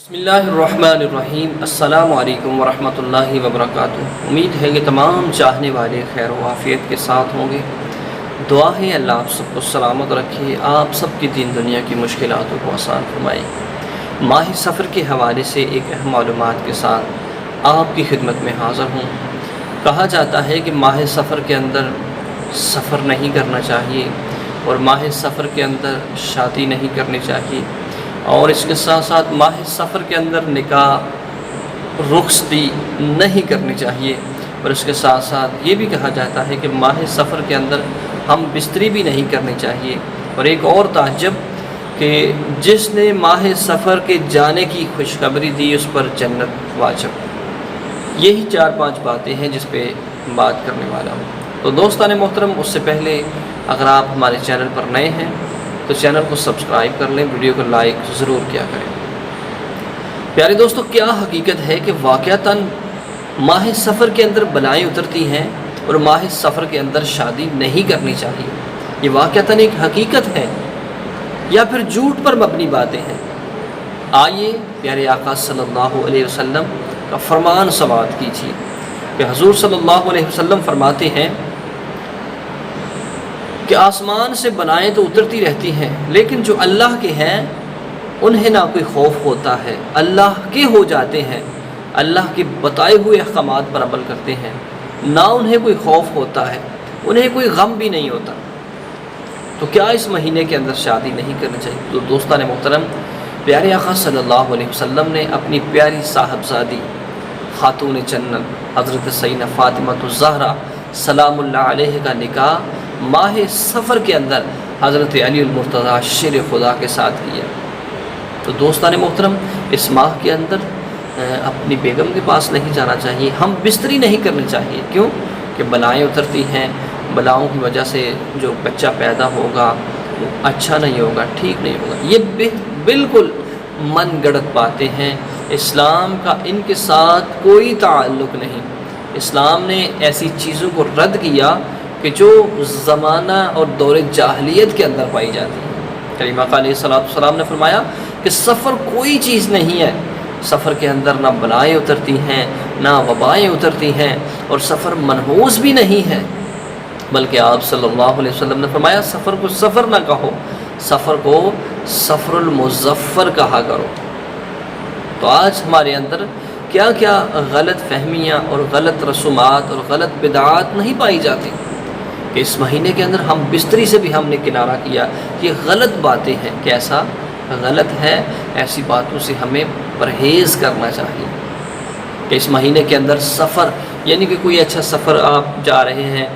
بسم اللہ الرحمن الرحیم۔ السلام علیکم ورحمۃ اللہ وبرکاتہ۔ امید ہے کہ تمام چاہنے والے خیر و عافیت کے ساتھ ہوں گے۔ دعا ہے اللہ آپ سب کو سلامت رکھے، آپ سب کی دین دنیا کی مشکلاتوں کو آسان فرمائے۔ ماہ سفر کے حوالے سے ایک اہم معلومات کے ساتھ آپ کی خدمت میں حاضر ہوں۔ کہا جاتا ہے کہ ماہ سفر کے اندر سفر نہیں کرنا چاہیے اور ماہ سفر کے اندر شادی نہیں کرنی چاہیے، اور اس کے ساتھ ساتھ ماہ سفر کے اندر نکاح رخصتی نہیں کرنی چاہیے، اور اس کے ساتھ ساتھ یہ بھی کہا جاتا ہے کہ ماہ سفر کے اندر ہم بستری بھی نہیں کرنی چاہیے۔ اور ایک اور تعجب کہ جس نے ماہ سفر کے جانے کی خوشخبری دی اس پر جنت واجب۔ یہی 4-5 باتیں ہیں جس پہ بات کرنے والا ہوں۔ تو دوستان محترم، اس سے پہلے اگر آپ ہمارے چینل پر نئے ہیں تو چینل کو سبسکرائب کر لیں، ویڈیو کو لائک ضرور کیا کریں۔ پیارے دوستو، کیا حقیقت ہے کہ واقعتاً ماہ سفر کے اندر بلائیں اترتی ہیں اور ماہ سفر کے اندر شادی نہیں کرنی چاہیے؟ یہ واقعتاً ایک حقیقت ہے یا پھر جھوٹ پر مبنی باتیں ہیں؟ آئیے پیارے آقا صلی اللہ علیہ وسلم کا فرمان سماعت کیجیے کہ حضور صلی اللہ علیہ وسلم فرماتے ہیں کہ آسمان سے بلائیں تو اترتی رہتی ہیں، لیکن جو اللہ کے ہیں انہیں نہ کوئی خوف ہوتا ہے، اللہ کے ہو جاتے ہیں، اللہ کے بتائے ہوئے احکامات پر عمل کرتے ہیں، نہ انہیں کوئی خوف ہوتا ہے، انہیں کوئی غم بھی نہیں ہوتا۔ تو کیا اس مہینے کے اندر شادی نہیں کرنی چاہیے؟ تو دوستان محترم، پیارے آقا صلی اللہ علیہ وسلم نے اپنی پیاری صاحبزادی خاتون جنت حضرت سیدہ فاطمہ الزہرا سلام اللہ علیہ کا نکاح ماہ سفر کے اندر حضرت علی المرتضیٰ شیر خدا کے ساتھ کیا۔ تو دوستان محترم، اس ماہ کے اندر اپنی بیگم کے پاس نہیں جانا چاہیے، ہم بستری نہیں کرنی چاہیے۔ کیوں کہ بلائیں اترتی ہیں، بلاؤں کی وجہ سے جو بچہ پیدا ہوگا وہ اچھا نہیں ہوگا، ٹھیک نہیں ہوگا۔ یہ بالکل من گڑت باتیں ہیں، اسلام کا ان کے ساتھ کوئی تعلق نہیں۔ اسلام نے ایسی چیزوں کو رد کیا کہ جو زمانہ اور دور جاہلیت کے اندر پائی جاتی ہے۔ کریم آقا علیہ السلام نے فرمایا کہ سفر کوئی چیز نہیں ہے، سفر کے اندر نہ بلائیں اترتی ہیں نہ وبائیں اترتی ہیں، اور سفر منحوس بھی نہیں ہے، بلکہ آپ صلی اللہ علیہ وسلم نے فرمایا سفر کو سفر نہ کہو، سفر کو سفر المظفر کہا کرو۔ تو آج ہمارے اندر کیا کیا غلط فہمیاں اور غلط رسومات اور غلط بدعات نہیں پائی جاتی کہ اس مہینے کے اندر ہم بستری سے بھی ہم نے کنارہ کیا۔ یہ غلط باتیں ہیں۔ کیسا غلط ہے؟ ایسی باتوں سے ہمیں پرہیز کرنا چاہیے کہ اس مہینے کے اندر سفر، یعنی کہ کوئی اچھا سفر آپ جا رہے ہیں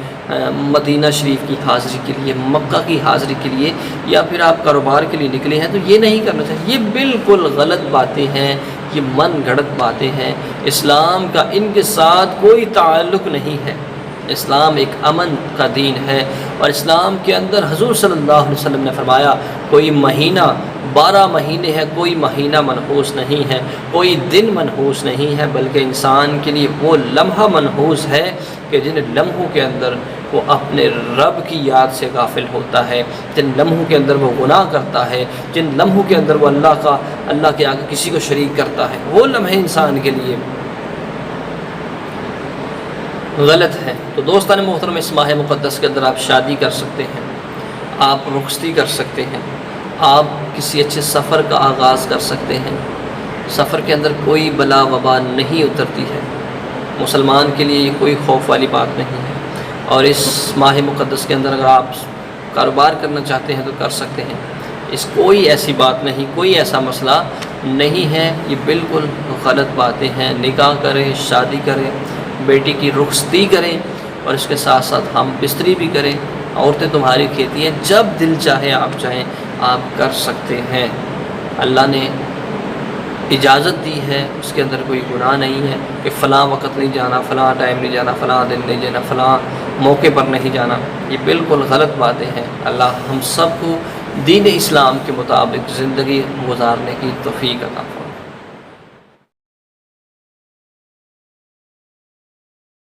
مدینہ شریف کی حاضری کے لیے، مکہ کی حاضری کے لیے، یا پھر آپ کاروبار کے لیے نکلے ہیں، تو یہ نہیں کرنا چاہیے۔ یہ بالکل غلط باتیں ہیں، یہ من گھڑت باتیں ہیں، اسلام کا ان کے ساتھ کوئی تعلق نہیں ہے۔ اسلام ایک امن کا دین ہے، اور اسلام کے اندر حضور صلی اللہ علیہ وسلم نے فرمایا کوئی مہینہ 12 مہینے ہے، کوئی مہینہ منحوس نہیں ہے، کوئی دن منحوس نہیں ہے، بلکہ انسان کے لیے وہ لمحہ منحوس ہے کہ جن لمحوں کے اندر وہ اپنے رب کی یاد سے غافل ہوتا ہے، جن لمحوں کے اندر وہ گناہ کرتا ہے، جن لمحوں کے اندر وہ اللہ کے آگے کسی کو شریک کرتا ہے، وہ لمحے انسان کے لیے غلط ہے۔ تو دوستان محترم، اس ماہ مقدس کے اندر آپ شادی کر سکتے ہیں، آپ رخصتی کر سکتے ہیں، آپ کسی اچھے سفر کا آغاز کر سکتے ہیں۔ سفر کے اندر کوئی بلا وبا نہیں اترتی ہے، مسلمان کے لیے یہ کوئی خوف والی بات نہیں ہے۔ اور اس ماہ مقدس کے اندر اگر آپ کاروبار کرنا چاہتے ہیں تو کر سکتے ہیں، اس کوئی ایسی بات نہیں، کوئی ایسا مسئلہ نہیں ہے۔ یہ بالکل غلط باتیں ہیں۔ نکاح کریں، شادی کریں، بیٹی کی رخصتی کریں، اور اس کے ساتھ ساتھ ہم بستری بھی کریں۔ عورتیں تمہاری کھیتی ہیں، جب دل چاہے آپ چاہیں آپ کر سکتے ہیں۔ اللہ نے اجازت دی ہے، اس کے اندر کوئی گناہ نہیں ہے کہ فلاں وقت نہیں جانا، فلاں ٹائم نہیں جانا، فلاں دن نہیں جانا، فلاں موقع پر نہیں جانا۔ یہ بالکل غلط باتیں ہیں۔ اللہ ہم سب کو دین اسلام کے مطابق زندگی گزارنے کی توفیق عطا فرمائے۔